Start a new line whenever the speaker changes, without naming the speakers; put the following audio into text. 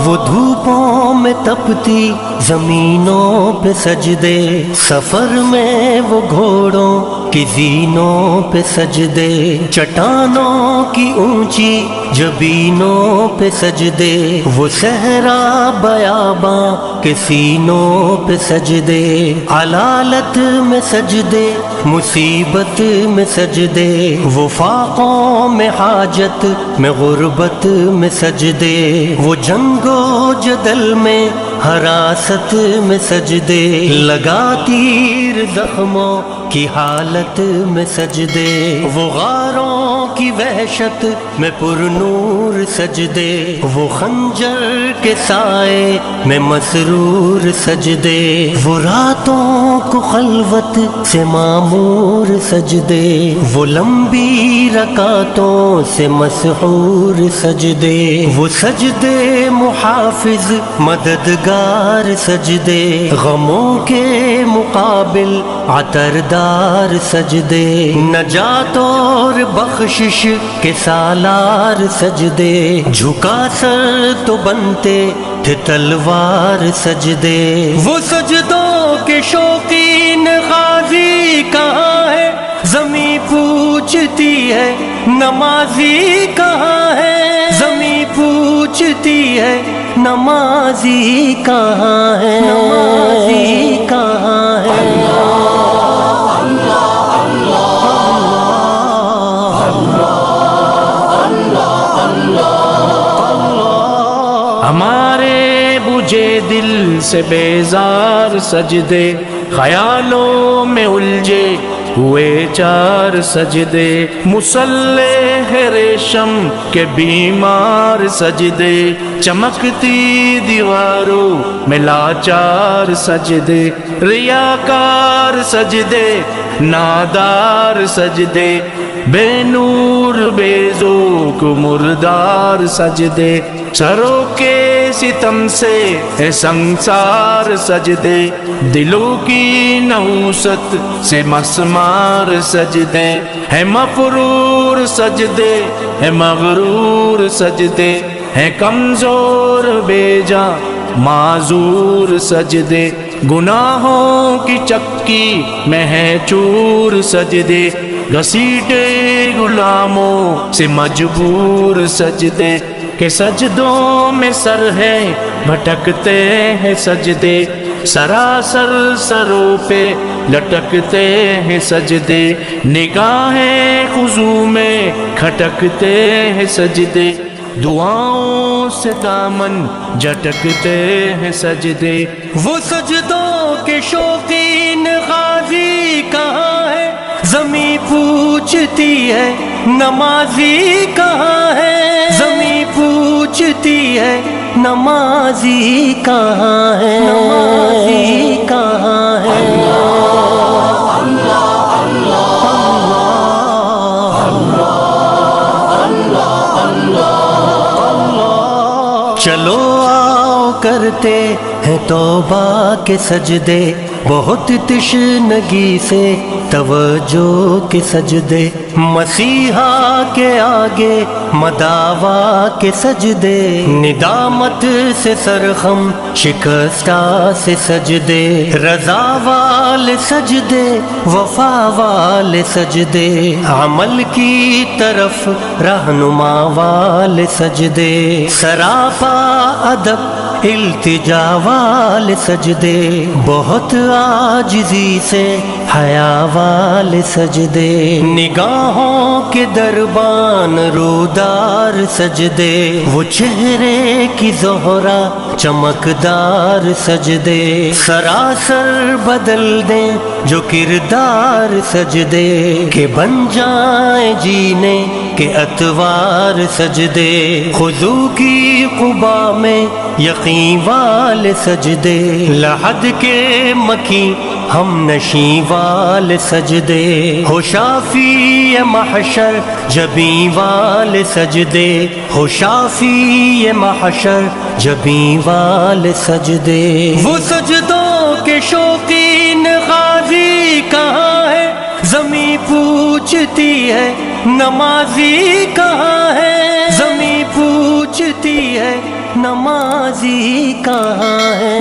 وہ دھوپوں میں تپتی زمینوں پہ سجدے، سفر میں وہ گھوڑوں کی زینوں پہ سجدے، چٹانوں کی اونچی جبینوں پہ سجدے، وہ صحرا بیاباں کے سینوں پہ سجدے، علالت میں سجدے، مصیبت میں سجدے، وہ فاقوں میں حاجت میں غربت میں سجدے، وہ جنگ و جدل میں حراست میں سجدے، لگا تیر زخموں کی حالت میں سجدے، وہ غاروں کی وحشت میں پر نور سجدے، وہ خنجر کے سائے میں مسرور سجدے، وہ راتوں کو خلوت سے معمور سجدے، وہ لمبی رکعتوں سے مسحور سجدے، وہ سجدے محافظ مددگار سجدے، غموں کے مقابل عطردار سجدے، نجات اور بخشش کے سالار سجدے، جھکا سر تو بنتے تھے تلوار سجدے، وہ سجدوں کے شوقین غازی کہاں ہے، زمیں پوچھتی ہے نمازی کہاں ہے، زمیں پوچھتی ہے نمازی کہاں ہے، نمازی کہاں ہے۔
ہمارے بجھے دل سے بیزار سجدے، خیالوں میں الجھے ہوئے چار سجدے، مصلح ریشم کے بیمار سجدے، چمکتی دیواروں میں لاچار سجدے، ریاکار سجدے، نادار سجدے، بے نور بے ذوق مردار سجدے، سروں کے ستم سے ہے سنسار سجدے، دلوں کی نحوست سے مسمار سجدے، ہے مفرور سجدے، ہے مغرور سجدے، ہے کمزور بے جان معذور سجدے، گناہوں کی چکی میں ہے چور سجدے، گھسیٹے غلاموں سے مجبور سجدے، کہ سجدوں میں سر ہے بھٹکتے ہیں سجدے، سراسر سروں پہ لٹکتے ہیں سجدے، نگاہیں خضوع میں کھٹکتے ہیں سجدے، دعاؤں سے دامن جھٹکتے ہیں سجدے،
وہ سجدوں کے شوقین غازی کہاں ہے، زمیں پوچھتی ہے نمازی کہاں ہے، زمیں پوچھتی ہے نمازی کہاں ہے، نمازی کہاں ہے۔ چلو آؤ کرتے ہیں توبہ کے سجدے، بہت تشنگی سے توجہ کے سجدے، مسیحا کے آگے مداوا کے سجدے، ندامت سے سرخم شکستہ سے سجدے، رضا والے سجدے، وفا والے سجدے، عمل کی طرف رہنما والے سجدے، سراپا ادب التجا والے سجدے، بہت عاجزی سے حیا والے سجدے، نگاہوں کے دربان رودار سجدے، وہ چہرے کی زہرا چمکدار سجدے، سراسر بدل دیں جو کردار سجدے، کہ بن جائیں جینے کے اتوار سجدے، خضوع کی قبا میں یقین والے سجدے، لحد کے مکی ہم نشیں والے سجدے، ہو شافی محشر جبیں والے سجدے، ہو شافی محشر جبیں والے سجدے، وہ سجدوں کے شوقین غازی نمازی کہاں ہے زمیں پوچھتی ہے نمازی کہاں ہے زمیں پوچھتی ہے نمازی کہاں ہے